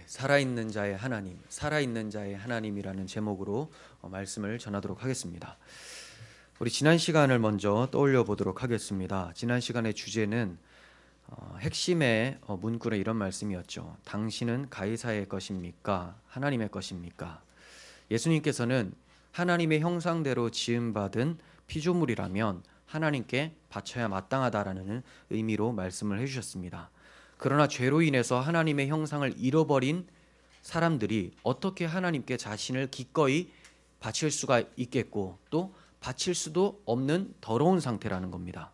살아있는 자의 하나님, 살아있는 자의 하나님이라는 제목으로 말씀을 전하도록 하겠습니다. 우리 지난 시간을 먼저 떠올려 보도록 하겠습니다. 지난 시간의 주제는 핵심의 문구는 이런 말씀이었죠. 당신은 가이사의 것입니까? 하나님의 것입니까? 예수님께서는 하나님의 형상대로 지음받은 피조물이라면 하나님께 바쳐야 마땅하다라는 의미로 말씀을 해주셨습니다. 그러나 죄로 인해서 하나님의 형상을 잃어버린 사람들이 어떻게 하나님께 자신을 기꺼이 바칠 수가 있겠고 또 바칠 수도 없는 더러운 상태라는 겁니다.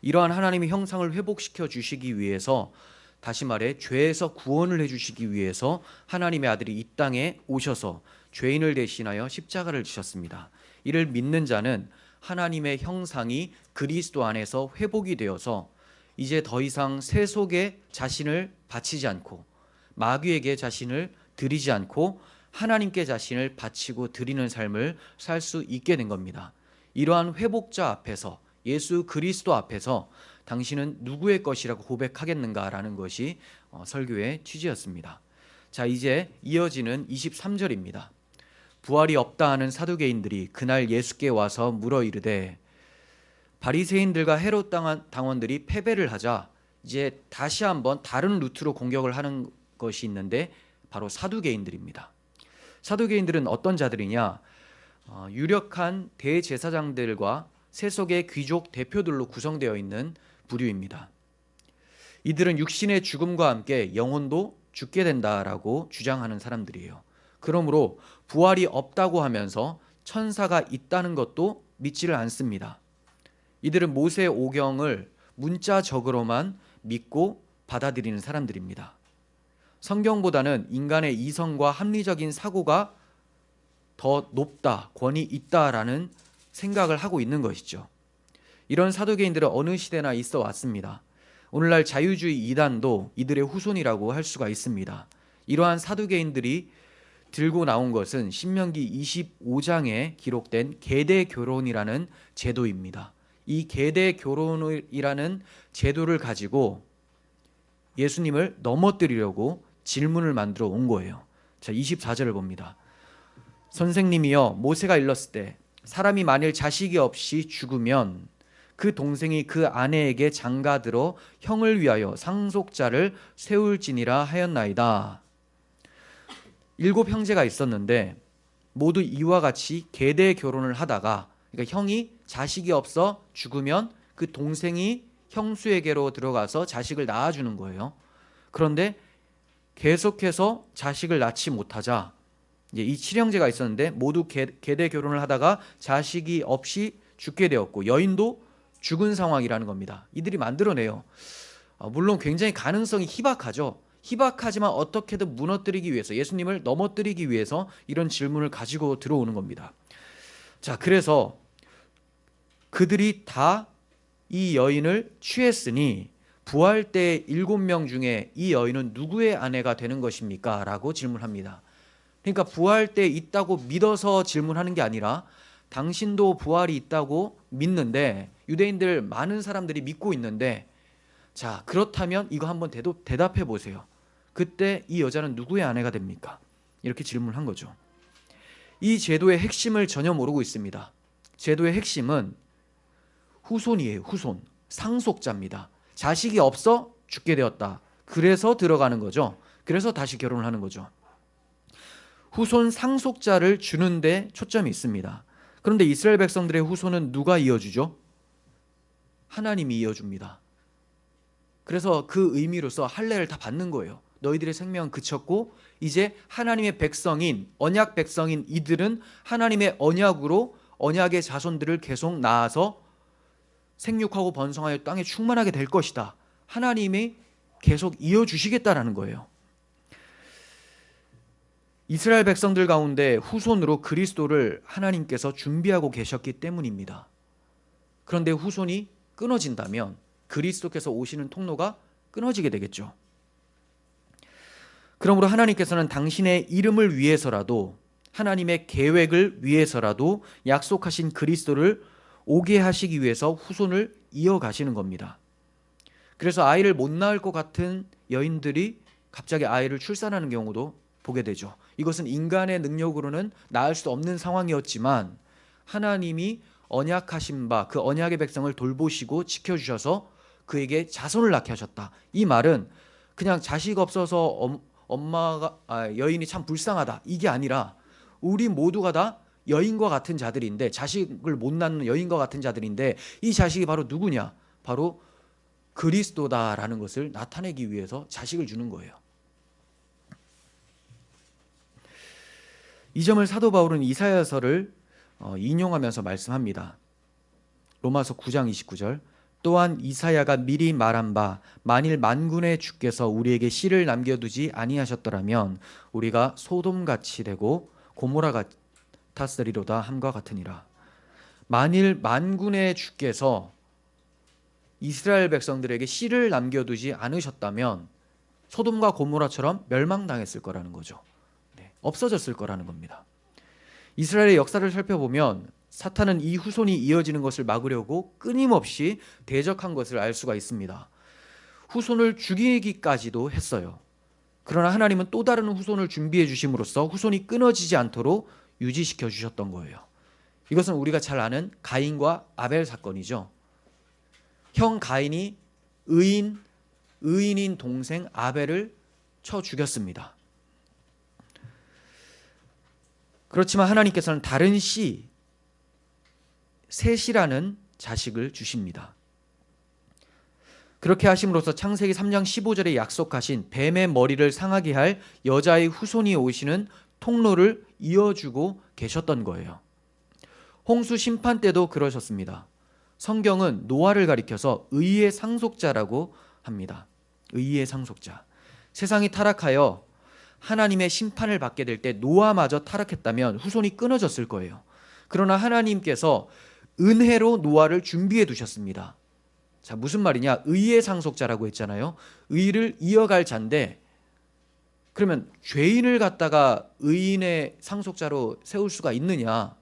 이러한 하나님의 형상을 회복시켜 주시기 위해서, 다시 말해 죄에서 구원을 해주시기 위해서 하나님의 아들이 이 땅에 오셔서 죄인을 대신하여 십자가를 지셨습니다. 이를 믿는 자는 하나님의 형상이 그리스도 안에서 회복이 되어서 이제 더 이상 세속에 자신을 바치지 않고 마귀에게 자신을 드리지 않고 하나님께 자신을 바치고 드리는 삶을 살 수 있게 된 겁니다. 이러한 회복자 앞에서, 예수 그리스도 앞에서 당신은 누구의 것이라고 고백하겠는가라는 것이 설교의 취지였습니다. 자, 이제 이어지는 23절입니다. 부활이 없다 하는 사두개인들이 그날 예수께 와서 물어 이르되, 바리새인들과 헤롯 당원들이 패배를 하자 이제 다시 한번 다른 루트로 공격을 하는 것이 있는데 바로 사두개인들입니다. 사두개인들은 어떤 자들이냐? 유력한 대제사장들과 세속의 귀족 대표들로 구성되어 있는 부류입니다. 이들은 육신의 죽음과 함께 영혼도 죽게 된다라고 주장하는 사람들이에요. 그러므로 부활이 없다고 하면서 천사가 있다는 것도 믿지를 않습니다. 이들은 모세의 오경을 문자적으로만 믿고 받아들이는 사람들입니다. 성경보다는 인간의 이성과 합리적인 사고가 더 높다, 권위 있다라는 생각을 하고 있는 것이죠. 이런 사두개인들은 어느 시대나 있어 왔습니다. 오늘날 자유주의 이단도 이들의 후손이라고 할 수가 있습니다. 이러한 사두개인들이 들고 나온 것은 신명기 25장에 기록된 계대 결혼이라는 제도입니다. 이 계대 결혼이라는 제도를 가지고 예수님을 넘어뜨리려고 질문을 만들어 온 거예요. 자, 24절을 봅니다. 선생님이여, 모세가 일렀을 때 사람이 만일 자식이 없이 죽으면 그 동생이 그 아내에게 장가들어 형을 위하여 상속자를 세울지니라 하였나이다. 7 형제가 있었는데 모두 이와 같이 계대 결혼을 하다가, 그러니까 형이 자식이 없어 죽으면 그 동생이 형수에게로 들어가서 자식을 낳아주는 거예요. 그런데 계속해서 자식을 낳지 못하자 이제 이 7형제가 있었는데 모두 계대 결혼을 하다가 자식이 없이 죽게 되었고 여인도 죽은 상황이라는 겁니다. 이들이 만들어내요. 물론 굉장히 가능성이 희박하죠. 희박하지만 어떻게든 무너뜨리기 위해서, 예수님을 넘어뜨리기 위해서 이런 질문을 가지고 들어오는 겁니다. 자, 그래서 그들이 다 이 여인을 취했으니 부활 때 7명 중에 이 여인은 누구의 아내가 되는 것입니까? 라고 질문합니다. 그러니까 부활 때 있다고 믿어서 질문하는 게 아니라 당신도 부활이 있다고 믿는데, 유대인들 많은 사람들이 믿고 있는데, 자, 그렇다면 이거 한번 대답해 보세요. 그때 이 여자는 누구의 아내가 됩니까? 이렇게 질문한 거죠. 이 제도의 핵심을 전혀 모르고 있습니다. 제도의 핵심은 후손이에요. 후손, 상속자입니다. 자식이 없어 죽게 되었다. 그래서 들어가는 거죠. 그래서 다시 결혼을 하는 거죠. 후손 상속자를 주는데 초점이 있습니다. 그런데 이스라엘 백성들의 후손은 누가 이어주죠? 하나님이 이어줍니다. 그래서 그 의미로서 할례를 다 받는 거예요. 너희들의 생명은 그쳤고 이제 하나님의 백성인, 언약 백성인 이들은 하나님의 언약으로 언약의 자손들을 계속 낳아서 생육하고 번성하여 땅에 충만하게 될 것이다. 하나님이 계속 이어주시겠다라는 거예요. 이스라엘 백성들 가운데 후손으로 그리스도를 하나님께서 준비하고 계셨기 때문입니다. 그런데 후손이 끊어진다면 그리스도께서 오시는 통로가 끊어지게 되겠죠. 그러므로 하나님께서는 당신의 이름을 위해서라도, 하나님의 계획을 위해서라도 약속하신 그리스도를 오게 하시기 위해서 후손을 이어가시는 겁니다. 그래서 아이를 못 낳을 것 같은 여인들이 갑자기 아이를 출산하는 경우도 보게 되죠. 이것은 인간의 능력으로는 낳을 수 없는 상황이었지만 하나님이 언약하신 바 그 언약의 백성을 돌보시고 지켜주셔서 그에게 자손을 낳게 하셨다. 이 말은 그냥 자식 없어서 여인이 참 불쌍하다 이게 아니라 우리 모두가 다 여인과 같은 자들인데, 자식을 못 낳는 여인과 같은 자들인데 이 자식이 바로 누구냐? 바로 그리스도다라는 것을 나타내기 위해서 자식을 주는 거예요. 이 점을 사도 바울은 이사야서를 인용하면서 말씀합니다. 로마서 9장 29절, 또한 이사야가 미리 말한 바 만일 만군의 주께서 우리에게 씨를 남겨두지 아니하셨더라면 우리가 소돔같이 되고 고모라 같았으리로다 함과 같으니라. 만일 만군의 주께서 이스라엘 백성들에게 씨를 남겨두지 않으셨다면 소돔과 고모라처럼 멸망당했을 거라는 거죠. 없어졌을 거라는 겁니다. 이스라엘의 역사를 살펴보면 사탄은 이 후손이 이어지는 것을 막으려고 끊임없이 대적한 것을 알 수가 있습니다. 후손을 죽이기까지도 했어요. 그러나 하나님은 또 다른 후손을 준비해 주심으로써 후손이 끊어지지 않도록 유지시켜 주셨던 거예요. 이것은 우리가 잘 아는 가인과 아벨 사건이죠. 형 가인이 의인인 동생 아벨을 쳐 죽였습니다. 그렇지만 하나님께서는 다른 씨, 셋이라는 자식을 주십니다. 그렇게 하심으로써 창세기 3장 15절에 약속하신 뱀의 머리를 상하게 할 여자의 후손이 오시는 통로를 이어주고 계셨던 거예요. 홍수 심판 때도 그러셨습니다. 성경은 노아를 가리켜서 의의 상속자라고 합니다. 의의 상속자. 세상이 타락하여 하나님의 심판을 받게 될 때 노아마저 타락했다면 후손이 끊어졌을 거예요. 그러나 하나님께서 은혜로 노아를 준비해 두셨습니다. 자, 무슨 말이냐? 의의 상속자라고 했잖아요. 의를 이어갈 자인데, 그러면 죄인을 갖다가 의인의 상속자로 세울 수가 있느냐?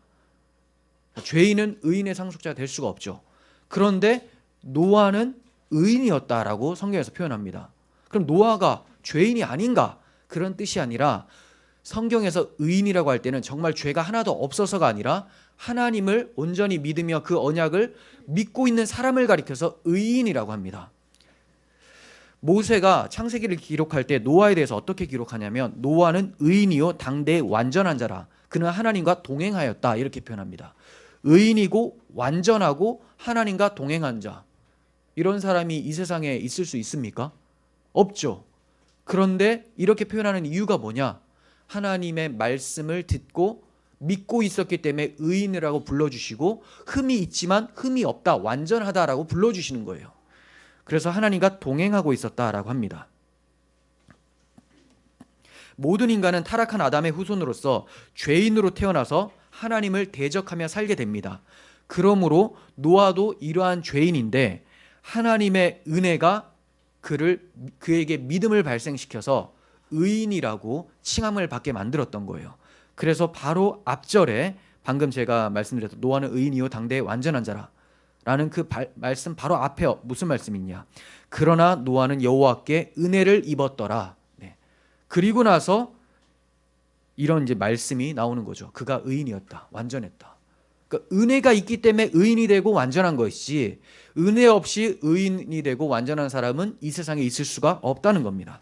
죄인은 의인의 상속자가 될 수가 없죠. 그런데 노아는 의인이었다라고 성경에서 표현합니다. 그럼 노아가 죄인이 아닌가? 그런 뜻이 아니라 성경에서 의인이라고 할 때는 정말 죄가 하나도 없어서가 아니라 하나님을 온전히 믿으며 그 언약을 믿고 있는 사람을 가리켜서 의인이라고 합니다. 모세가 창세기를 기록할 때 노아에 대해서 어떻게 기록하냐면 노아는 의인이요 당대의 완전한 자라. 그는 하나님과 동행하였다 이렇게 표현합니다. 의인이고 완전하고 하나님과 동행한 자. 이런 사람이 이 세상에 있을 수 있습니까? 없죠. 그런데 이렇게 표현하는 이유가 뭐냐? 하나님의 말씀을 듣고 믿고 있었기 때문에 의인이라고 불러주시고 흠이 있지만 흠이 없다, 완전하다라고 불러주시는 거예요. 그래서 하나님과 동행하고 있었다라고 합니다. 모든 인간은 타락한 아담의 후손으로서 죄인으로 태어나서 하나님을 대적하며 살게 됩니다. 그러므로 노아도 이러한 죄인인데 하나님의 은혜가 그에게 믿음을 발생시켜서 의인이라고 칭함을 받게 만들었던 거예요. 그래서 바로 앞절에 방금 제가 말씀드렸던 노아는 의인이요 당대의 완전한 자라 라는 그 말씀 바로 앞에 무슨 말씀이냐? 그러나 노아는 여호와께 은혜를 입었더라. 네. 그리고 나서 이런 이제 말씀이 나오는 거죠. 그가 의인이었다, 완전했다. 그러니까 은혜가 있기 때문에 의인이 되고 완전한 것이지 은혜 없이 의인이 되고 완전한 사람은 이 세상에 있을 수가 없다는 겁니다.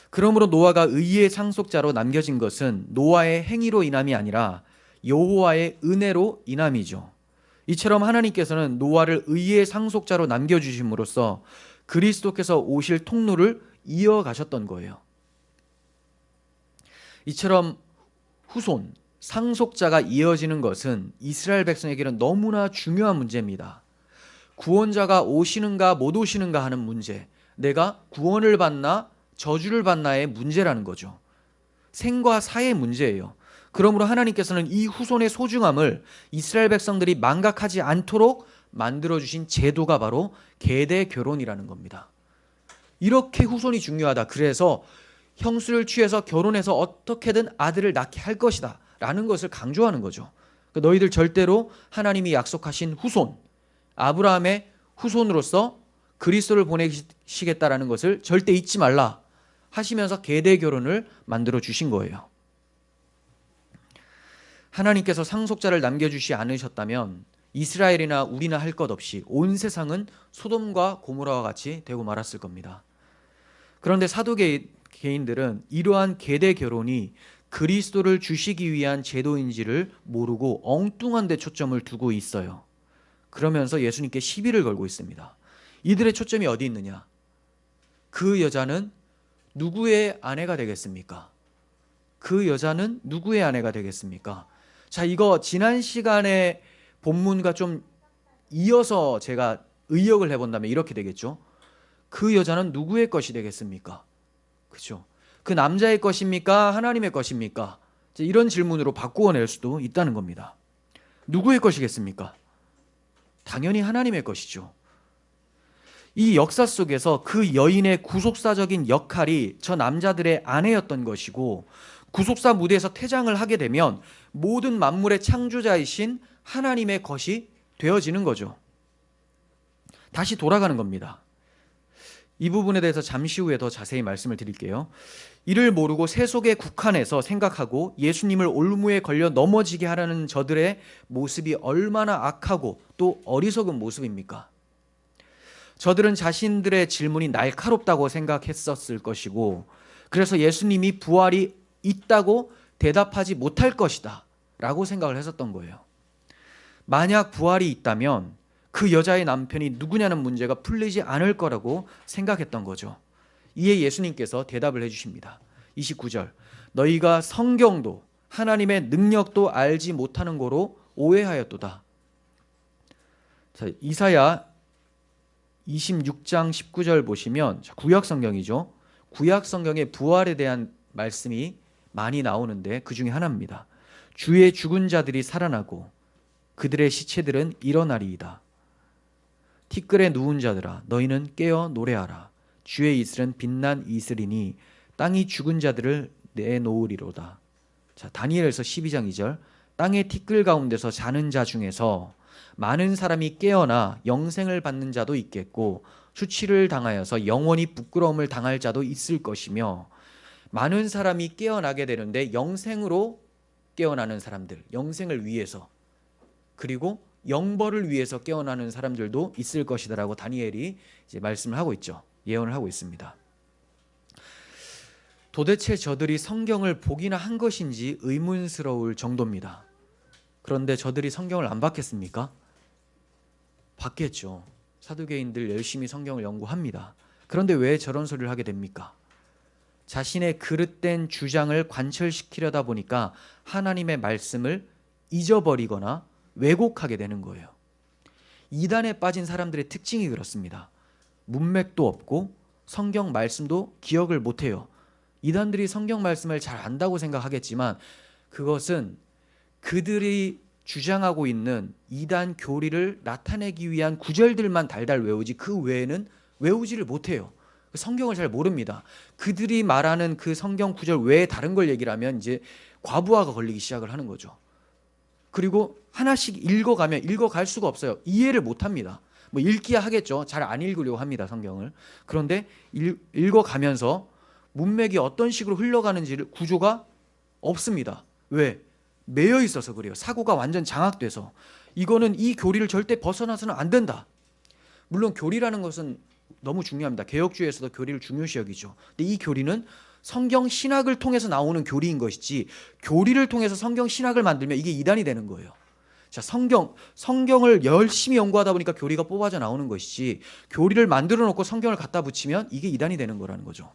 그러므로 노아가 의의 상속자로 남겨진 것은 노아의 행위로 인함이 아니라 여호와의 은혜로 인함이죠. 이처럼 하나님께서는 노아를 의의 상속자로 남겨주심으로써 그리스도께서 오실 통로를 이어가셨던 거예요. 이처럼 후손, 상속자가 이어지는 것은 이스라엘 백성에게는 너무나 중요한 문제입니다. 구원자가 오시는가 못 오시는가 하는 문제, 내가 구원을 받나 저주를 받나의 문제라는 거죠. 생과 사의 문제예요. 그러므로 하나님께서는 이 후손의 소중함을 이스라엘 백성들이 망각하지 않도록 만들어주신 제도가 바로 계대 결혼이라는 겁니다. 이렇게 후손이 중요하다. 그래서 형수를 취해서 결혼해서 어떻게든 아들을 낳게 할 것이다 라는 것을 강조하는 거죠. 너희들 절대로 하나님이 약속하신 후손, 아브라함의 후손으로서 그리스도를 보내시겠다라는 것을 절대 잊지 말라 하시면서 계대 결혼을 만들어 주신 거예요. 하나님께서 상속자를 남겨주시 않으셨다면 이스라엘이나 우리나 할 것 없이 온 세상은 소돔과 고모라와 같이 되고 말았을 겁니다. 그런데 사두개인들은 이러한 계대 결혼이 그리스도를 주시기 위한 제도인지를 모르고 엉뚱한 데 초점을 두고 있어요. 그러면서 예수님께 시비를 걸고 있습니다. 이들의 초점이 어디 있느냐? 그 여자는 누구의 아내가 되겠습니까? 그 여자는 누구의 아내가 되겠습니까? 자, 이거 지난 시간에 본문과 좀 이어서 제가 의역을 해본다면 이렇게 되겠죠. 그 여자는 누구의 것이 되겠습니까? 그렇죠? 그 남자의 것입니까? 하나님의 것입니까? 이런 질문으로 바꾸어 낼 수도 있다는 겁니다. 누구의 것이겠습니까? 당연히 하나님의 것이죠. 이 역사 속에서 그 여인의 구속사적인 역할이 저 남자들의 아내였던 것이고, 구속사 무대에서 퇴장을 하게 되면 모든 만물의 창조자이신 하나님의 것이 되어지는 거죠. 다시 돌아가는 겁니다. 이 부분에 대해서 잠시 후에 더 자세히 말씀을 드릴게요. 이를 모르고 세속에 국한해서 생각하고 예수님을 올무에 걸려 넘어지게 하라는 저들의 모습이 얼마나 악하고 또 어리석은 모습입니까? 저들은 자신들의 질문이 날카롭다고 생각했었을 것이고, 그래서 예수님이 부활이 있다고 대답하지 못할 것이다 라고 생각을 했었던 거예요. 만약 부활이 있다면 그 여자의 남편이 누구냐는 문제가 풀리지 않을 거라고 생각했던 거죠. 이에 예수님께서 대답을 해주십니다. 29절, 너희가 성경도 하나님의 능력도 알지 못하는 거로 오해하였도다. 자, 이사야 26장 19절 보시면 구약 성경이죠. 구약 성경에 부활에 대한 말씀이 많이 나오는데 그 중에 하나입니다. 주의 죽은 자들이 살아나고 그들의 시체들은 일어나리이다. 티끌에 누운 자들아 너희는 깨어 노래하라. 주의 이슬은 빛난 이슬이니 땅이 죽은 자들을 내놓으리로다. 자, 다니엘서 12장 2절, 땅의 티끌 가운데서 자는 자 중에서 많은 사람이 깨어나 영생을 받는 자도 있겠고 수치를 당하여서 영원히 부끄러움을 당할 자도 있을 것이며, 많은 사람이 깨어나게 되는데 영생으로 깨어나는 사람들, 영생을 위해서, 그리고 영벌을 위해서 깨어나는 사람들도 있을 것이다라고 다니엘이 이제 말씀을 하고 있죠. 예언을 하고 있습니다. 도대체 저들이 성경을 보기나 한 것인지 의문스러울 정도입니다. 그런데 저들이 성경을 안 봤겠습니까? 봤겠죠. 사두개인들 열심히 성경을 연구합니다. 그런데 왜 저런 소리를 하게 됩니까? 자신의 그릇된 주장을 관철시키려다 보니까 하나님의 말씀을 잊어버리거나 왜곡하게 되는 거예요. 이단에 빠진 사람들의 특징이 그렇습니다. 문맥도 없고 성경 말씀도 기억을 못해요. 이단들이 성경 말씀을 잘 안다고 생각하겠지만 그것은 그들이 주장하고 있는 이단 교리를 나타내기 위한 구절들만 달달 외우지 그 외에는 외우지를 못해요. 성경을 잘 모릅니다. 그들이 말하는 그 성경 구절 외에 다른 걸 얘기를 하면 이제 과부하가 걸리기 시작을 하는 거죠. 그리고 하나씩 읽어갈 수가 없어요. 이해를 못합니다. 뭐 읽기야 하겠죠. 잘 안 읽으려고 합니다, 성경을. 그런데 읽어가면서 문맥이 어떤 식으로 흘러가는지를 구조가 없습니다. 왜? 매여 있어서 그래요. 사고가 완전 장악돼서. 이거는 이 교리를 절대 벗어나서는 안 된다. 물론 교리라는 것은 너무 중요합니다. 개혁주의에서도 교리를 중요시 여기죠. 근데 이 교리는 성경 신학을 통해서 나오는 교리인 것이지, 교리를 통해서 성경 신학을 만들면 이게 이단이 되는 거예요. 자, 성경을 열심히 연구하다 보니까 교리가 뽑아져 나오는 것이지, 교리를 만들어 놓고 성경을 갖다 붙이면 이게 이단이 되는 거라는 거죠.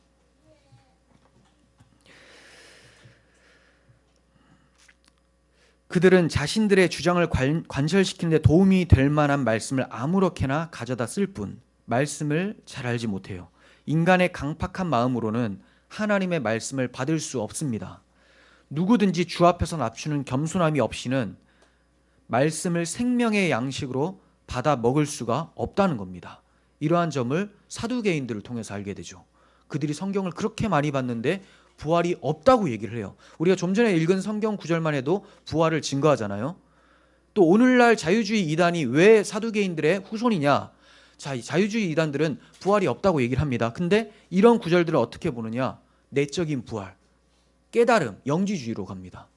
그들은 자신들의 주장을 관철시키는 데 도움이 될 만한 말씀을 아무렇게나 가져다 쓸 뿐 말씀을 잘 알지 못해요. 인간의 강팍한 마음으로는 하나님의 말씀을 받을 수 없습니다. 누구든지 주 앞에서 낮추는 겸손함이 없이는 말씀을 생명의 양식으로 받아 먹을 수가 없다는 겁니다. 이러한 점을 사두개인들을 통해서 알게 되죠. 그들이 성경을 그렇게 많이 봤는데 부활이 없다고 얘기를 해요. 우리가 좀 전에 읽은 성경 구절만 해도 부활을 증거하잖아요. 또 오늘날 자유주의 이단이 왜 사두개인들의 후손이냐? 자, 이 자유주의 이단들은 부활이 없다고 얘기를 합니다. 근데 이런 구절들을 어떻게 보느냐? 내적인 부활, 깨달음, 영지주의로 갑니다.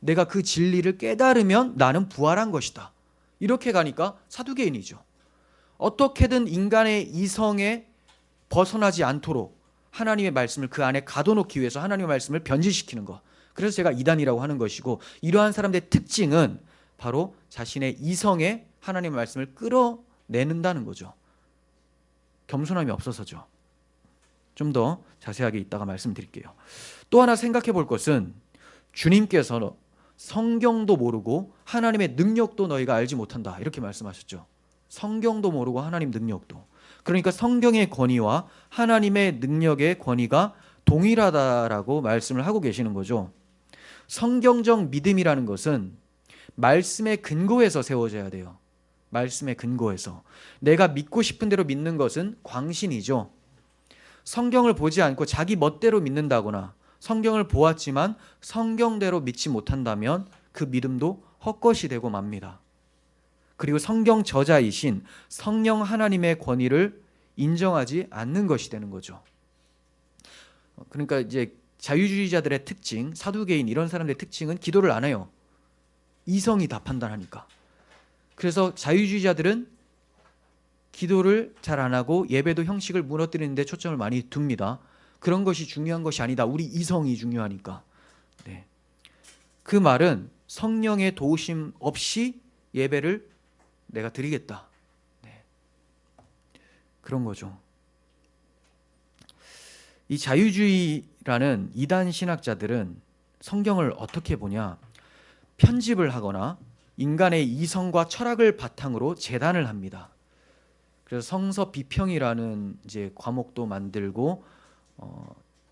내가 그 진리를 깨달으면 나는 부활한 것이다. 이렇게 가니까 사두개인이죠. 어떻게든 인간의 이성에 벗어나지 않도록 하나님의 말씀을 그 안에 가둬놓기 위해서 하나님의 말씀을 변질시키는 것. 그래서 제가 이단이라고 하는 것이고, 이러한 사람들의 특징은 바로 자신의 이성에 하나님의 말씀을 끌어내는다는 거죠. 겸손함이 없어서죠. 좀 더 자세하게 이따가 말씀드릴게요. 또 하나 생각해 볼 것은, 주님께서 성경도 모르고 하나님의 능력도 너희가 알지 못한다, 이렇게 말씀하셨죠. 성경도 모르고 하나님 능력도. 그러니까 성경의 권위와 하나님의 능력의 권위가 동일하다라고 말씀을 하고 계시는 거죠. 성경적 믿음이라는 것은 말씀의 근거에서 세워져야 돼요. 말씀의 근거에서. 내가 믿고 싶은 대로 믿는 것은 광신이죠. 성경을 보지 않고 자기 멋대로 믿는다거나, 성경을 보았지만 성경대로 믿지 못한다면 그 믿음도 헛것이 되고 맙니다. 그리고 성경 저자이신 성령 하나님의 권위를 인정하지 않는 것이 되는 거죠. 그러니까 이제 자유주의자들의 특징, 사두개인 이런 사람들의 특징은 기도를 안 해요. 이성이 다 판단하니까. 그래서 자유주의자들은 기도를 잘 안 하고 예배도 형식을 무너뜨리는 데 초점을 많이 둡니다. 그런 것이 중요한 것이 아니다. 우리 이성이 중요하니까. 네. 그 말은 성령의 도우심 없이 예배를 내가 드리겠다. 네. 그런 거죠. 이 자유주의라는 이단 신학자들은 성경을 어떻게 보냐? 편집을 하거나 인간의 이성과 철학을 바탕으로 재단을 합니다. 그래서 성서 비평이라는 이제 과목도 만들고,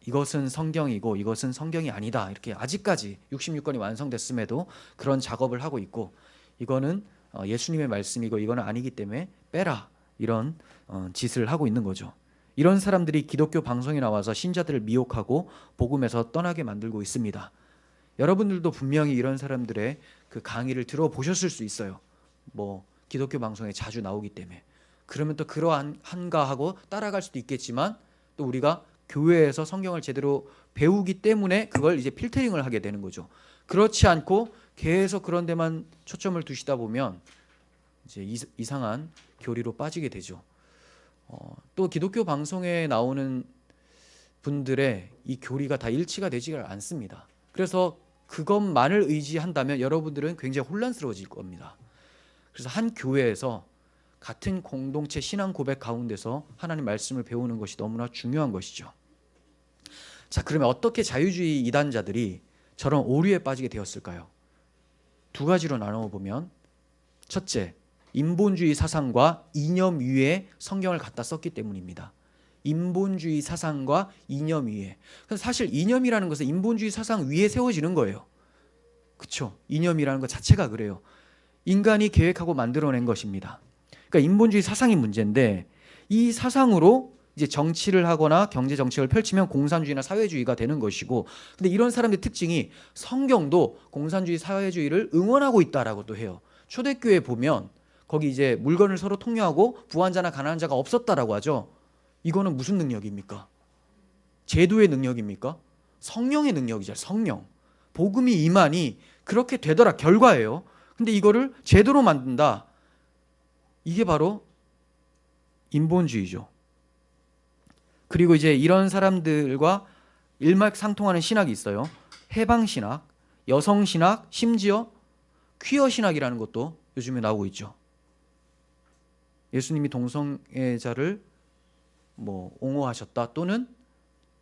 이것은 성경이고 이것은 성경이 아니다, 이렇게 아직까지 66권이 완성됐음에도 그런 작업을 하고 있고, 이거는 예수님의 말씀이고 이거는 아니기 때문에 빼라, 이런 짓을 하고 있는 거죠. 이런 사람들이 기독교 방송에 나와서 신자들을 미혹하고 복음에서 떠나게 만들고 있습니다. 여러분들도 분명히 이런 사람들의 그 강의를 들어보셨을 수 있어요. 뭐 기독교 방송에 자주 나오기 때문에. 그러면 또 그러한가 하고 따라갈 수도 있겠지만, 또 우리가 교회에서 성경을 제대로 배우기 때문에 그걸 이제 필터링을 하게 되는 거죠. 그렇지 않고 계속 그런 데만 초점을 두시다 보면 이제 이상한 교리로 빠지게 되죠. 또 기독교 방송에 나오는 분들의 이 교리가 다 일치가 되지가 않습니다. 그래서 그것만을 의지한다면 여러분들은 굉장히 혼란스러워질 겁니다. 그래서 한 교회에서 같은 공동체 신앙 고백 가운데서 하나님 말씀을 배우는 것이 너무나 중요한 것이죠. 자, 그러면 어떻게 자유주의 이단자들이 저런 오류에 빠지게 되었을까요? 두 가지로 나누어 보면, 첫째, 인본주의 사상과 이념 위에 성경을 갖다 썼기 때문입니다. 인본주의 사상과 이념 위에. 사실 이념이라는 것은 인본주의 사상 위에 세워지는 거예요. 그렇죠? 이념이라는 것 자체가 그래요. 인간이 계획하고 만들어낸 것입니다. 그러니까 인본주의 사상이 문제인데, 이 사상으로 이제 정치를 하거나 경제 정책을 펼치면 공산주의나 사회주의가 되는 것이고, 근데 이런 사람들의 특징이 성경도 공산주의 사회주의를 응원하고 있다라고 또 해요. 초대교회 보면 거기 이제 물건을 서로 통용하고 부한자나 가난한 자가 없었다라고 하죠. 이거는 무슨 능력입니까? 제도의 능력입니까? 성령의 능력이죠. 성령. 복음이 임하니 그렇게 되더라, 결과예요. 근데 이거를 제도로 만든다. 이게 바로 인본주의죠. 그리고 이제 이런 사람들과 일맥상통하는 신학이 있어요. 해방신학, 여성신학, 심지어 퀴어신학이라는 것도 요즘에 나오고 있죠. 예수님이 동성애자를 옹호하셨다, 또는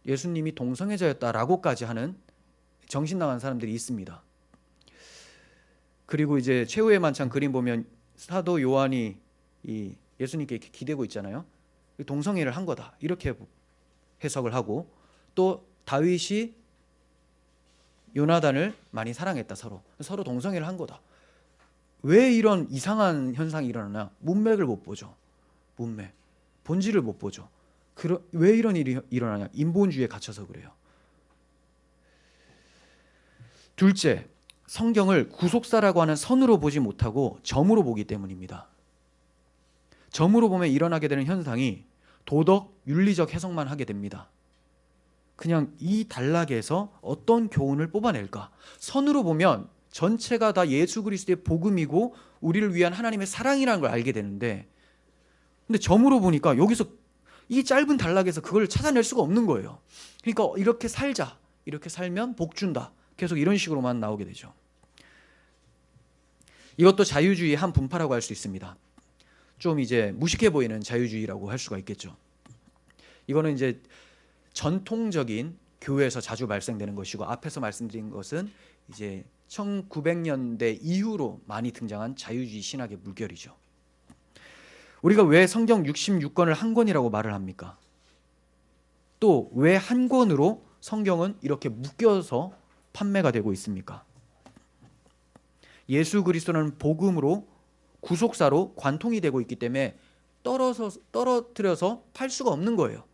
예수님이 동성애자였다라고까지 하는 정신 나간 사람들이 있습니다. 그리고 이제 최후의 만찬 그림 보면 사도 요한이 이 예수님께 이렇게 기대고 있잖아요. 동성애를 한 거다, 이렇게 해석을 하고, 또 다윗이 요나단을 많이 사랑했다, 서로 동성애를 한 거다. 왜 이런 이상한 현상이 일어나냐? 문맥을 못 보죠. 문맥, 본질을 못 보죠. 왜 이런 일이 일어나냐? 인본주의에 갇혀서 그래요. 둘째, 성경을 구속사라고 하는 선으로 보지 못하고 점으로 보기 때문입니다. 점으로 보면 일어나게 되는 현상이 도덕, 윤리적 해석만 하게 됩니다. 그냥 이 단락에서 어떤 교훈을 뽑아낼까? 선으로 보면 전체가 다 예수 그리스도의 복음이고 우리를 위한 하나님의 사랑이라는 걸 알게 되는데, 근데 점으로 보니까 여기서 이 짧은 단락에서 그걸 찾아낼 수가 없는 거예요. 그러니까 이렇게 살자, 이렇게 살면 복 준다, 계속 이런 식으로만 나오게 되죠. 이것도 자유주의의 한 분파라고 할 수 있습니다. 좀 이제 무식해 보이는 자유주의라고 할 수가 있겠죠. 이거는 이제 전통적인 교회에서 자주 발생되는 것이고, 앞에서 말씀드린 것은 이제 1900년대 이후로 많이 등장한 자유주의 신학의 물결이죠. 우리가 왜 성경 66권을 한 권이라고 말을 합니까? 또 왜 한 권으로 성경은 이렇게 묶여서 판매가 되고 있습니까? 예수 그리스도는 복음으로 구속사로 관통이 되고 있기 때문에 떨어뜨려서 팔 수가 없는 거예요.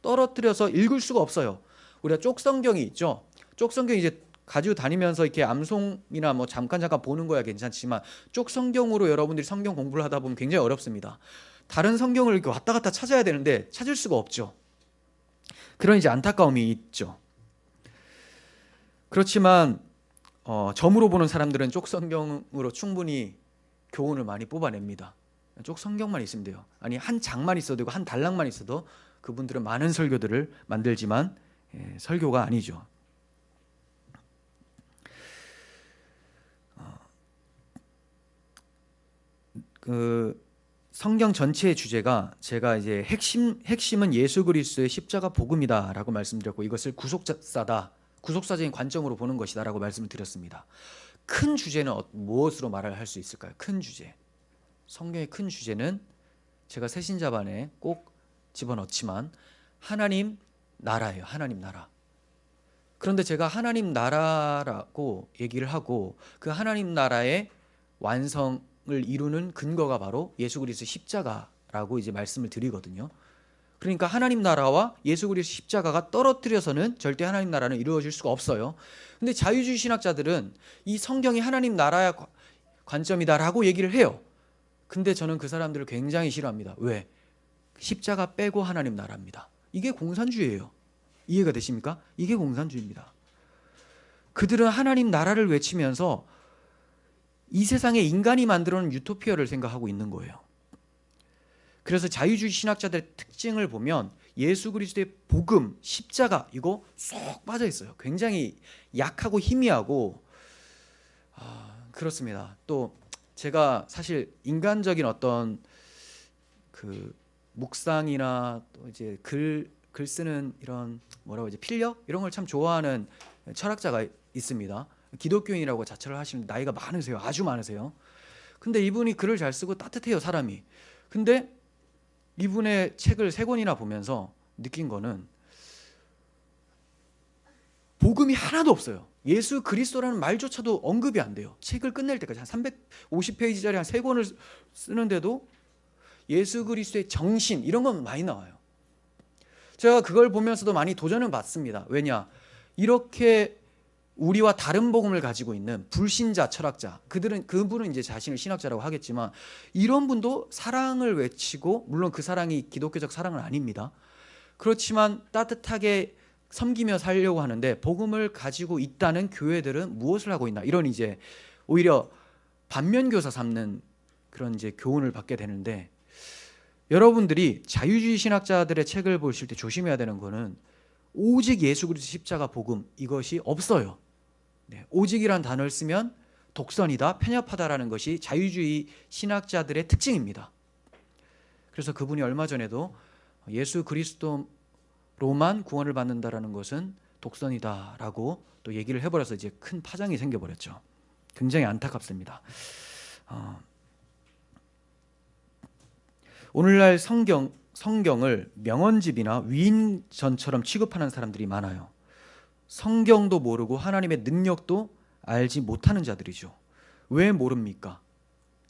떨어뜨려서 읽을 수가 없어요. 우리가 쪽성경이 있죠. 쪽성경 이제 가지고 다니면서 이렇게 암송이나 뭐 잠깐 보는 거야 괜찮지만, 쪽성경으로 여러분들이 성경 공부를 하다 보면 굉장히 어렵습니다. 다른 성경을 이렇게 왔다 갔다 찾아야 되는데 찾을 수가 없죠. 그런 이제 안타까움이 있죠. 그렇지만 점으로 보는 사람들은 쪽성경으로 충분히 교훈을 많이 뽑아냅니다. 쪽성경만 있으면 돼요. 아니 한 장만 있어도 되고 한 단락만 있어도 그분들은 많은 설교들을 만들지만 설교가 아니죠. 그 성경 전체의 주제가, 제가 이제 핵심은 예수 그리스도의 십자가 복음이다라고 말씀드렸고, 이것을 구속사적인 관점으로 보는 것이다라고 말씀을 드렸습니다. 큰 주제는 무엇으로 말을 할 수 있을까요? 큰 주제. 성경의 큰 주제는 제가 새신자반에 꼭 집어넣지만 하나님 나라예요. 하나님 나라. 그런데 제가 하나님 나라라고 얘기를 하고 그 하나님 나라의 완성을 이루는 근거가 바로 예수 그리스도 십자가라고 이제 말씀을 드리거든요. 그러니까 하나님 나라와 예수 그리스도 십자가가 떨어뜨려서는 절대 하나님 나라는 이루어질 수가 없어요. 근데 자유주의 신학자들은 이 성경이 하나님 나라의 관점이다라고 얘기를 해요. 근데 저는 그 사람들을 굉장히 싫어합니다. 왜? 십자가 빼고 하나님 나라입니다. 이게 공산주의예요. 이해가 되십니까? 이게 공산주의입니다. 그들은 하나님 나라를 외치면서 이 세상에 인간이 만들어놓은 유토피아를 생각하고 있는 거예요. 그래서 자유주의 신학자들의 특징을 보면 예수 그리스도의 복음, 십자가 이거 쏙 빠져 있어요. 굉장히 약하고 희미하고 그렇습니다. 또 제가 사실 인간적인 어떤 그 묵상이나 또 이제 글 쓰는 이런 뭐라고 이제 필력 이런 걸 참 좋아하는 철학자가 있습니다. 기독교인이라고 자처를 하시는, 나이가 많으세요. 아주 많으세요. 근데 이분이 글을 잘 쓰고 따뜻해요, 사람이. 근데 이분의 책을 3권이나 보면서 느낀 거는 복음이 하나도 없어요. 예수 그리스도라는 말조차도 언급이 안 돼요. 책을 끝낼 때까지 한 350페이지짜리 한 3권을 쓰는데도 예수 그리스도의 정신 이런 건 많이 나와요. 제가 그걸 보면서도 많이 도전을 받습니다. 왜냐? 이렇게 우리와 다른 복음을 가지고 있는 불신자 철학자, 그분은 이제 자신을 신학자라고 하겠지만 이런 분도 사랑을 외치고, 물론 그 사랑이 기독교적 사랑은 아닙니다. 그렇지만 따뜻하게 섬기며 살려고 하는데 복음을 가지고 있다는 교회들은 무엇을 하고 있나? 이런 이제 오히려 반면교사 삼는 그런 이제 교훈을 받게 되는데, 여러분들이 자유주의 신학자들의 책을 보실 때 조심해야 되는 거는 오직 예수 그리스도 십자가 복음 이것이 없어요. 네, 오직이란 단어를 쓰면 독선이다, 편협하다라는 것이 자유주의 신학자들의 특징입니다. 그래서 그분이 얼마 전에도 예수 그리스도로만 구원을 받는다라는 것은 독선이다라고 또 얘기를 해버려서 이제 큰 파장이 생겨버렸죠. 굉장히 안타깝습니다. 오늘날 성경을 명언집이나 위인전처럼 취급하는 사람들이 많아요. 성경도 모르고 하나님의 능력도 알지 못하는 자들이죠. 왜 모릅니까?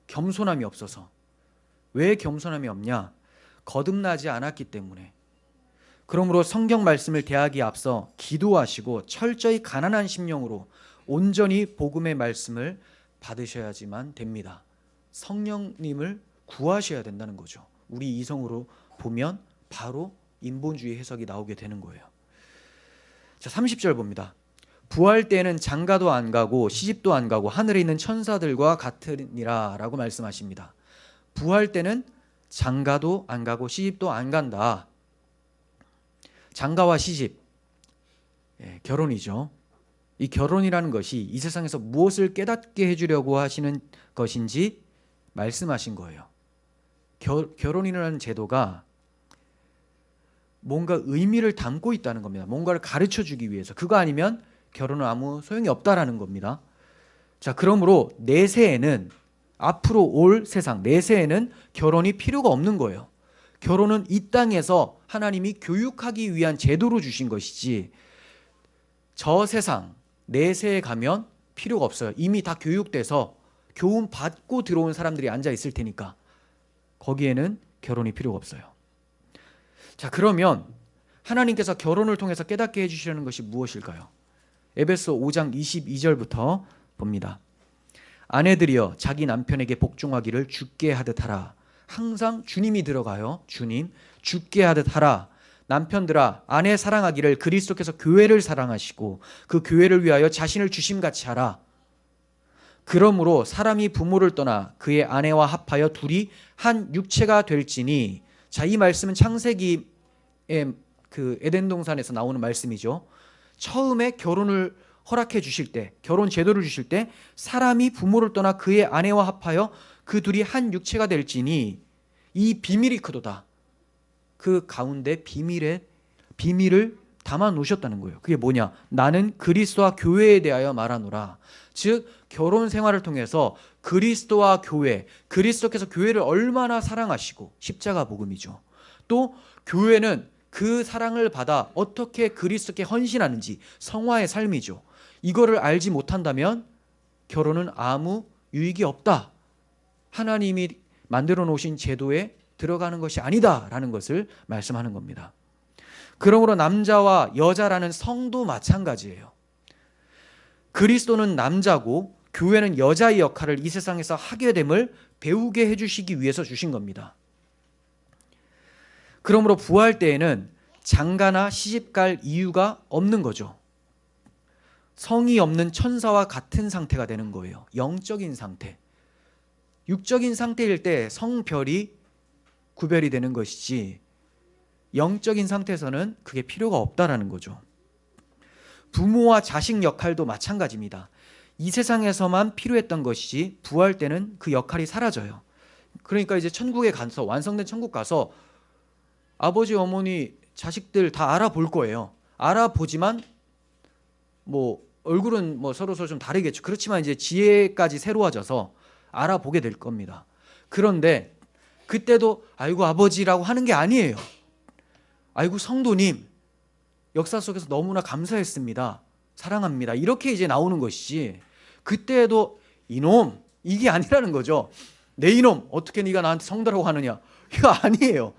겸손함이 없어서. 왜 겸손함이 없냐? 거듭나지 않았기 때문에. 그러므로 성경 말씀을 대하기에 앞서 기도하시고 철저히 가난한 심령으로 온전히 복음의 말씀을 받으셔야지만 됩니다. 성령님을 구하셔야 된다는 거죠. 우리 이성으로 보면 바로 인본주의 해석이 나오게 되는 거예요. 자, 30절 봅니다. 부활 때에는 장가도 안 가고 시집도 안 가고 하늘에 있는 천사들과 같으니라 라고 말씀하십니다. 부활 때는 장가도 안 가고 시집도 안 간다. 장가와 시집, 결혼이죠. 이 결혼이라는 것이 이 세상에서 무엇을 깨닫게 해주려고 하시는 것인지 말씀하신 거예요. 결혼이라는 제도가 뭔가 의미를 담고 있다는 겁니다. 뭔가를 가르쳐 주기 위해서. 그거 아니면 결혼은 아무 소용이 없다라는 겁니다. 자, 그러므로 내세에는, 앞으로 올 세상 내세에는 결혼이 필요가 없는 거예요. 결혼은 이 땅에서 하나님이 교육하기 위한 제도로 주신 것이지, 저 세상 내세에 가면 필요가 없어요. 이미 다 교육돼서 교훈 받고 들어온 사람들이 앉아 있을 테니까 거기에는 결혼이 필요가 없어요. 자, 그러면 하나님께서 결혼을 통해서 깨닫게 해주시려는 것이 무엇일까요? 에베소 5장 22절부터 봅니다. 아내들이여 자기 남편에게 복종하기를 주께 하듯 하라. 항상 주님이 들어가요. 주님, 주께 하듯 하라. 남편들아 아내 사랑하기를 그리스도께서 교회를 사랑하시고 그 교회를 위하여 자신을 주심같이 하라. 그러므로 사람이 부모를 떠나 그의 아내와 합하여 둘이 한 육체가 될지니. 자, 이 말씀은 창세기의 그 에덴 동산에서 나오는 말씀이죠. 처음에 결혼을 허락해 주실 때, 결혼 제도를 주실 때 사람이 부모를 떠나 그의 아내와 합하여 그 둘이 한 육체가 될지니 이 비밀이 크도다. 그 가운데 비밀을 담아 놓으셨다는 거예요. 그게 뭐냐? 나는 그리스도와 교회에 대하여 말하노라. 즉 결혼 생활을 통해서 그리스도와 교회, 그리스도께서 교회를 얼마나 사랑하시고, 십자가 복음이죠. 또 교회는 그 사랑을 받아 어떻게 그리스도께 헌신하는지, 성화의 삶이죠. 이거를 알지 못한다면 결혼은 아무 유익이 없다. 하나님이 만들어 놓으신 제도에 들어가는 것이 아니다라는 것을 말씀하는 겁니다. 그러므로 남자와 여자라는 성도 마찬가지예요. 그리스도는 남자고 교회는 여자의 역할을 이 세상에서 하게 됨을 배우게 해주시기 위해서 주신 겁니다. 그러므로 부활 때에는 장가나 시집갈 이유가 없는 거죠. 성이 없는 천사와 같은 상태가 되는 거예요. 영적인 상태. 육적인 상태일 때 성별이 구별이 되는 것이지, 영적인 상태에서는 그게 필요가 없다라는 거죠. 부모와 자식 역할도 마찬가지입니다. 이 세상에서만 필요했던 것이지 부활 때는 그 역할이 사라져요. 그러니까 이제 천국에 가서, 완성된 천국 가서 아버지, 어머니, 자식들 다 알아볼 거예요. 알아보지만 뭐 얼굴은 뭐 서로 좀 다르겠죠. 그렇지만 이제 지혜까지 새로워져서 알아보게 될 겁니다. 그런데 그때도 아이고 아버지라고 하는 게 아니에요. 아이고 성도님, 역사 속에서 너무나 감사했습니다. 사랑합니다. 이렇게 이제 나오는 것이지, 그때도 이놈, 이게 아니라는 거죠. 내 이놈, 어떻게 네가 나한테 성도라고 하느냐. 이거 아니에요.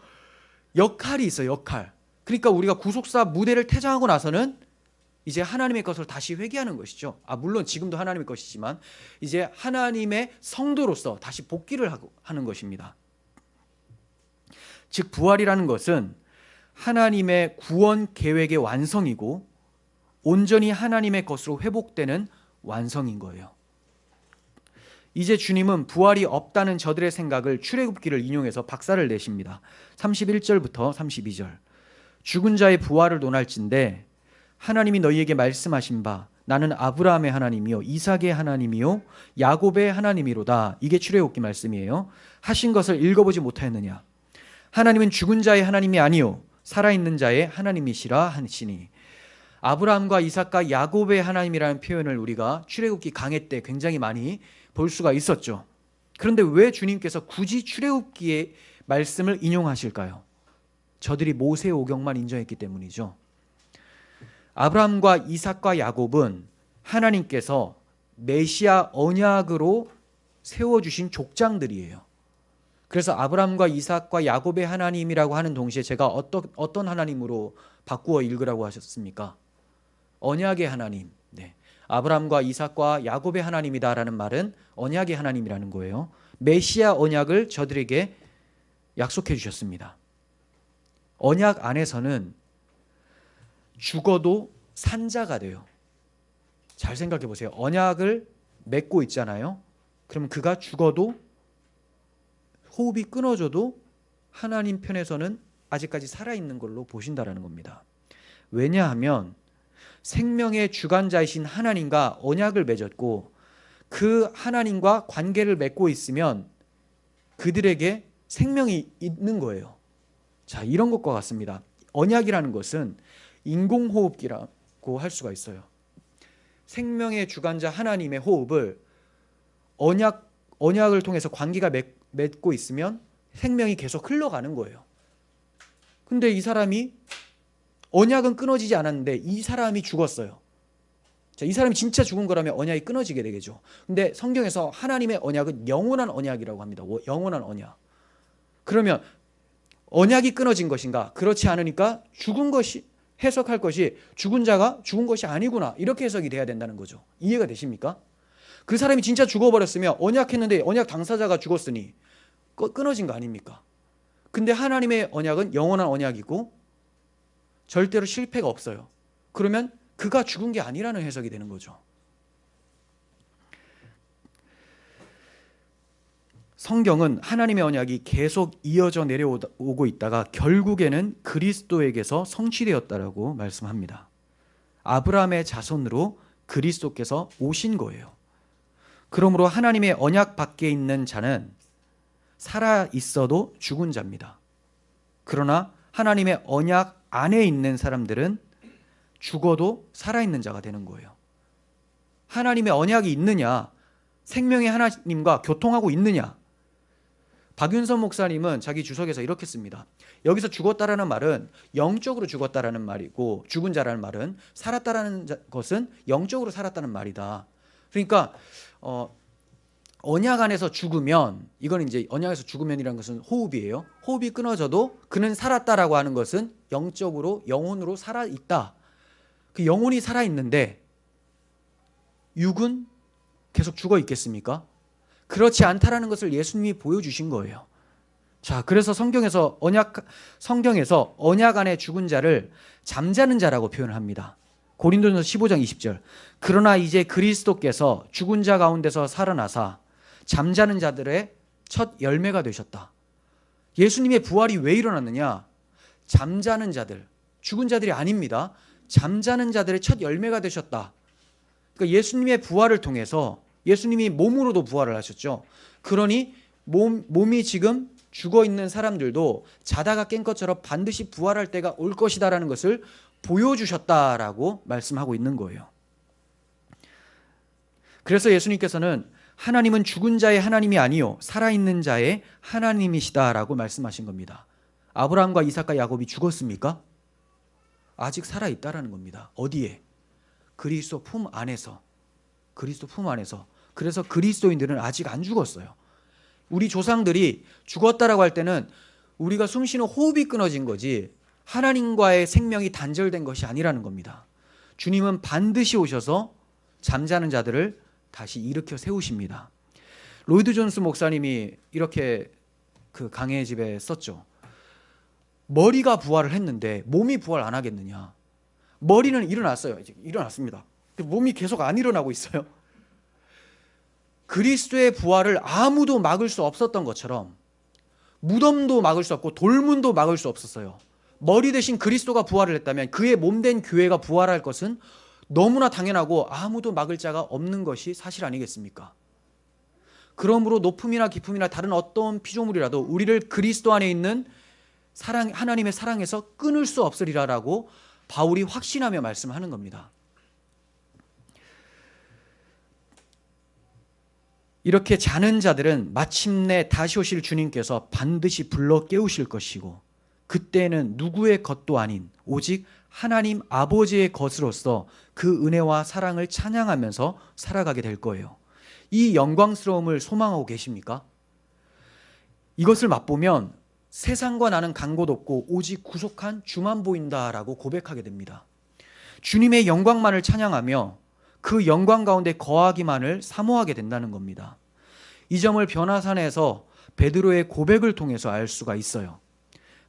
역할이 있어요. 역할. 그러니까 우리가 구속사 무대를 퇴장하고 나서는 이제 하나님의 것을 다시 회개하는 것이죠. 물론 지금도 하나님의 것이지만 이제 하나님의 성도로서 다시 복귀를 하는 것입니다. 즉 부활이라는 것은 하나님의 구원 계획의 완성이고 온전히 하나님의 것으로 회복되는 완성인 거예요. 이제 주님은 부활이 없다는 저들의 생각을 출애굽기를 인용해서 박살을 내십니다. 31절부터 32절. 죽은 자의 부활을 논할진대 하나님이 너희에게 말씀하신 바 나는 아브라함의 하나님이요 이삭의 하나님이요 야곱의 하나님이로다. 이게 출애굽기 말씀이에요. 하신 것을 읽어보지 못하였느냐. 하나님은 죽은 자의 하나님이 아니요 살아있는 자의 하나님이시라 하시니. 아브라함과 이삭과 야곱의 하나님이라는 표현을 우리가 출애굽기 강해 때 굉장히 많이 볼 수가 있었죠. 그런데 왜 주님께서 굳이 출애굽기의 말씀을 인용하실까요? 저들이 모세의 오경만 인정했기 때문이죠. 아브라함과 이삭과 야곱은 하나님께서 메시아 언약으로 세워주신 족장들이에요. 그래서 아브라함과 이삭과 야곱의 하나님이라고 하는 동시에 제가 어떤 하나님으로 바꾸어 읽으라고 하셨습니까? 언약의 하나님. 네. 아브라함과 이삭과 야곱의 하나님이다라는 말은 언약의 하나님이라는 거예요. 메시아 언약을 저들에게 약속해 주셨습니다. 언약 안에서는 죽어도 산자가 돼요. 잘 생각해 보세요. 언약을 맺고 있잖아요. 그럼 그가 죽어도, 호흡이 끊어져도 하나님 편에서는 아직까지 살아있는 걸로 보신다라는 겁니다. 왜냐하면 생명의 주관자이신 하나님과 언약을 맺었고 그 하나님과 관계를 맺고 있으면 그들에게 생명이 있는 거예요. 자, 이런 것과 같습니다. 언약이라는 것은 인공호흡기라고 할 수가 있어요. 생명의 주관자 하나님의 호흡을 언약을 통해서 관계가 맺고 있으면 생명이 계속 흘러가는 거예요. 근데 이 사람이 언약은 끊어지지 않았는데 이 사람이 죽었어요. 자, 이 사람이 진짜 죽은 거라면 언약이 끊어지게 되겠죠. 근데 성경에서 하나님의 언약은 영원한 언약이라고 합니다. 영원한 언약. 그러면 언약이 끊어진 것인가? 그렇지 않으니까 죽은 것이, 해석할 것이 죽은 자가 죽은 것이 아니구나, 이렇게 해석이 돼야 된다는 거죠. 이해가 되십니까? 그 사람이 진짜 죽어버렸으면 언약했는데 언약 당사자가 죽었으니 끊어진 거 아닙니까? 근데 하나님의 언약은 영원한 언약이고 절대로 실패가 없어요. 그러면 그가 죽은 게 아니라는 해석이 되는 거죠. 성경은 하나님의 언약이 계속 이어져 내려오고 있다가 결국에는 그리스도에게서 성취되었다라고 말씀합니다. 아브라함의 자손으로 그리스도께서 오신 거예요. 그러므로 하나님의 언약 밖에 있는 자는 살아 있어도 죽은 자입니다. 그러나 하나님의 언약 안에 있는 사람들은 죽어도 살아있는 자가 되는 거예요. 하나님의 언약이 있느냐, 생명의 하나님과 교통하고 있느냐. 박윤선 목사님은 자기 주석에서 이렇게 씁니다. 여기서 죽었다라는 말은 영적으로 죽었다라는 말이고, 죽은 자라는 말은 살았다라는 것은 영적으로 살았다는 말이다. 그러니까 언약 안에서 죽으면, 이건 이제 언약에서 죽으면이라는 것은 호흡이에요. 호흡이 끊어져도 그는 살았다라고 하는 것은 영적으로, 영혼으로 살아있다. 그 영혼이 살아있는데 육은 계속 죽어 있겠습니까? 그렇지 않다라는 것을 예수님이 보여주신 거예요. 자, 그래서 성경에서 언약 안에 죽은 자를 잠자는 자라고 표현을 합니다. 고린도전서 15장 20절. 그러나 이제 그리스도께서 죽은 자 가운데서 살아나사 잠자는 자들의 첫 열매가 되셨다. 예수님의 부활이 왜 일어났느냐? 잠자는 자들, 죽은 자들이 아닙니다. 잠자는 자들의 첫 열매가 되셨다. 그러니까 예수님의 부활을 통해서, 예수님이 몸으로도 부활을 하셨죠. 그러니 몸이 지금 죽어 있는 사람들도 자다가 깬 것처럼 반드시 부활할 때가 올 것이다라는 것을 보여주셨다라고 말씀하고 있는 거예요. 그래서 예수님께서는 하나님은 죽은 자의 하나님이 아니요 살아있는 자의 하나님이시다라고 말씀하신 겁니다. 아브라함과 이삭과 야곱이 죽었습니까? 아직 살아있다라는 겁니다. 어디에? 그리스도 품 안에서. 그리스도 품 안에서. 그래서 그리스도인들은 아직 안 죽었어요. 우리 조상들이 죽었다라고 할 때는 우리가 숨쉬는 호흡이 끊어진 거지 하나님과의 생명이 단절된 것이 아니라는 겁니다. 주님은 반드시 오셔서 잠자는 자들을 다시 일으켜 세우십니다. 로이드 존스 목사님이 이렇게 그 강해의 집에 썼죠. 머리가 부활을 했는데 몸이 부활 안 하겠느냐. 머리는 일어났어요. 이제 일어났습니다. 근데 몸이 계속 안 일어나고 있어요. 그리스도의 부활을 아무도 막을 수 없었던 것처럼 무덤도 막을 수 없고 돌문도 막을 수 없었어요. 머리 대신 그리스도가 부활을 했다면 그의 몸된 교회가 부활할 것은 너무나 당연하고 아무도 막을 자가 없는 것이 사실 아니겠습니까? 그러므로 높음이나 깊음이나 다른 어떤 피조물이라도 우리를 그리스도 안에 있는 하나님의 사랑에서 끊을 수 없으리라라고 바울이 확신하며 말씀하는 겁니다. 이렇게 자는 자들은 마침내 다시 오실 주님께서 반드시 불러 깨우실 것이고 그때는 누구의 것도 아닌 오직 하나님 아버지의 것으로서 그 은혜와 사랑을 찬양하면서 살아가게 될 거예요. 이 영광스러움을 소망하고 계십니까? 이것을 맛보면 세상과 나는 간 곳 없고 오직 구속한 주만 보인다라고 고백하게 됩니다. 주님의 영광만을 찬양하며 그 영광 가운데 거하기만을 사모하게 된다는 겁니다. 이 점을 변화산에서 베드로의 고백을 통해서 알 수가 있어요.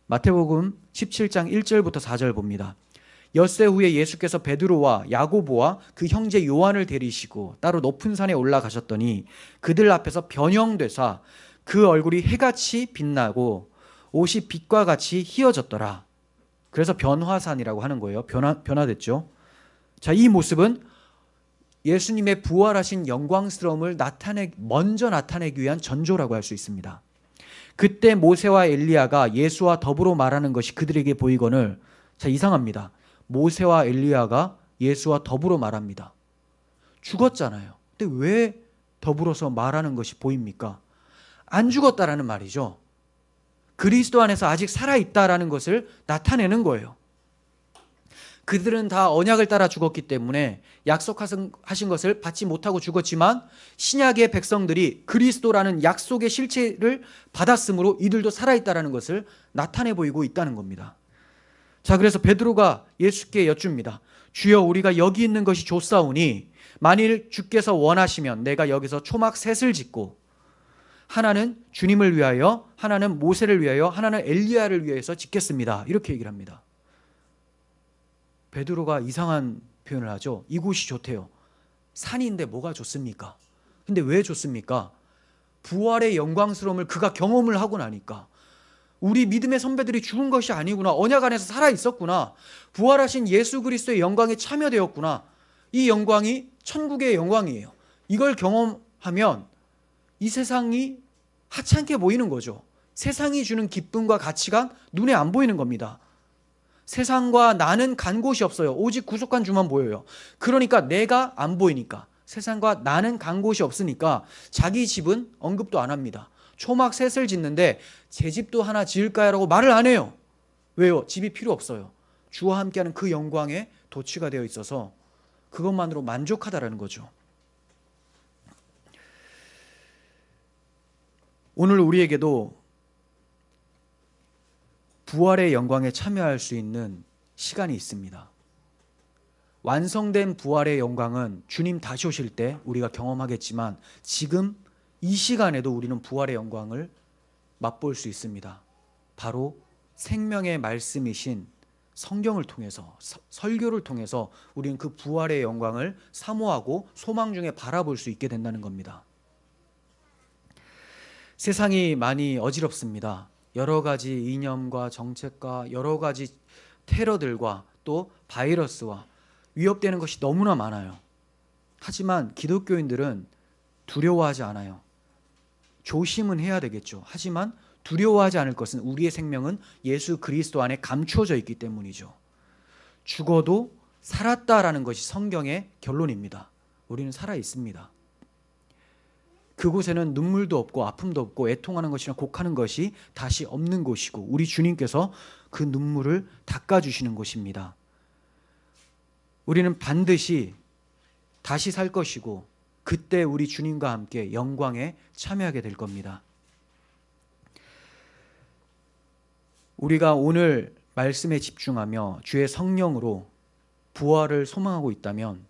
마태복음 17장 1절부터 4절 봅니다. 엿새 후에 예수께서 베드로와 야고보와 그 형제 요한을 데리시고 따로 높은 산에 올라가셨더니 그들 앞에서 변형되사 그 얼굴이 해같이 빛나고 옷이 빛과 같이 희어졌더라. 그래서 변화산이라고 하는 거예요. 변화됐죠. 자, 이 모습은 예수님의 부활하신 영광스러움을 먼저 나타내기 위한 전조라고 할 수 있습니다. 그때 모세와 엘리야가 예수와 더불어 말하는 것이 그들에게 보이거늘, 자, 이상합니다. 모세와 엘리야가 예수와 더불어 말합니다. 죽었잖아요. 근데 왜 더불어서 말하는 것이 보입니까? 안 죽었다라는 말이죠. 그리스도 안에서 아직 살아있다라는 것을 나타내는 거예요. 그들은 다 언약을 따라 죽었기 때문에 약속하신 것을 받지 못하고 죽었지만 신약의 백성들이 그리스도라는 약속의 실체를 받았으므로 이들도 살아있다라는 것을 나타내 보이고 있다는 겁니다. 자, 그래서 베드로가 예수께 여쭙니다. 주여, 우리가 여기 있는 것이 좋사오니 만일 주께서 원하시면 내가 여기서 초막 셋을 짓고 하나는 주님을 위하여, 하나는 모세를 위하여, 하나는 엘리야를 위해서 짓겠습니다. 이렇게 얘기를 합니다. 베드로가 이상한 표현을 하죠. 이곳이 좋대요. 산인데 뭐가 좋습니까? 근데 왜 좋습니까? 부활의 영광스러움을 그가 경험을 하고 나니까, 우리 믿음의 선배들이 죽은 것이 아니구나, 언약 안에서 살아있었구나, 부활하신 예수 그리스도의 영광에 참여되었구나, 이 영광이 천국의 영광이에요. 이걸 경험하면 이 세상이 하찮게 보이는 거죠. 세상이 주는 기쁨과 가치가 눈에 안 보이는 겁니다. 세상과 나는 간 곳이 없어요. 오직 구속한 주만 보여요. 그러니까 내가 안 보이니까, 세상과 나는 간 곳이 없으니까 자기 집은 언급도 안 합니다. 초막 셋을 짓는데 제 집도 하나 지을까요? 라고 말을 안 해요. 왜요? 집이 필요 없어요. 주와 함께하는 그 영광에 도취가 되어 있어서 그것만으로 만족하다라는 거죠. 오늘 우리에게도 부활의 영광에 참여할 수 있는 시간이 있습니다. 완성된 부활의 영광은 주님 다시 오실 때 우리가 경험하겠지만 지금 이 시간에도 우리는 부활의 영광을 맛볼 수 있습니다. 바로 생명의 말씀이신 성경을 통해서, 설교를 통해서 우리는 그 부활의 영광을 사모하고 소망 중에 바라볼 수 있게 된다는 겁니다. 세상이 많이 어지럽습니다. 여러 가지 이념과 정책과 여러 가지 테러들과 또 바이러스와 위협되는 것이 너무나 많아요. 하지만 기독교인들은 두려워하지 않아요. 조심은 해야 되겠죠. 하지만 두려워하지 않을 것은 우리의 생명은 예수 그리스도 안에 감추어져 있기 때문이죠. 죽어도 살았다라는 것이 성경의 결론입니다. 우리는 살아 있습니다. 그곳에는 눈물도 없고 아픔도 없고 애통하는 것이나 곡하는 것이 다시 없는 곳이고 우리 주님께서 그 눈물을 닦아주시는 곳입니다. 우리는 반드시 다시 살 것이고 그때 우리 주님과 함께 영광에 참여하게 될 겁니다. 우리가 오늘 말씀에 집중하며 주의 성령으로 부활을 소망하고 있다면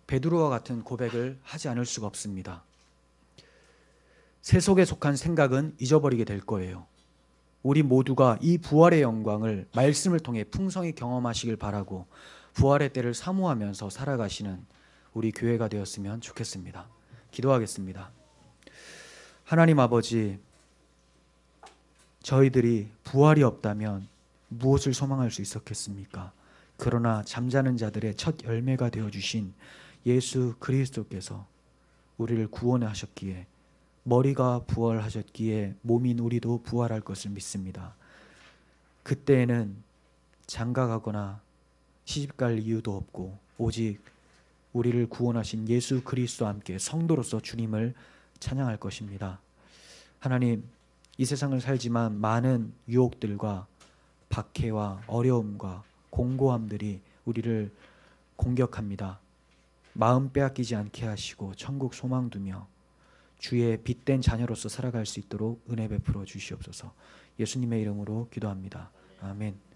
베드로와 같은 고백을 하지 않을 수가 없습니다. 세속에 속한 생각은 잊어버리게 될 거예요. 우리 모두가 이 부활의 영광을 말씀을 통해 풍성히 경험하시길 바라고 부활의 때를 사모하면서 살아가시는 우리 교회가 되었으면 좋겠습니다. 기도하겠습니다. 하나님 아버지, 저희들이 부활이 없다면 무엇을 소망할 수 있었겠습니까? 그러나 잠자는 자들의 첫 열매가 되어주신 예수 그리스도께서 우리를 구원하셨기에, 머리가 부활하셨기에 몸인 우리도 부활할 것을 믿습니다. 그때에는 장가가거나 시집갈 이유도 없고 오직 우리를 구원하신 예수 그리스도와 함께 성도로서 주님을 찬양할 것입니다. 하나님, 이 세상을 살지만 많은 유혹들과 박해와 어려움과 공고함들이 우리를 공격합니다. 마음 빼앗기지 않게 하시고 천국 소망 두며 주의 빛된 자녀로서 살아갈 수 있도록 은혜 베풀어 주시옵소서. 예수님의 이름으로 기도합니다. 아멘.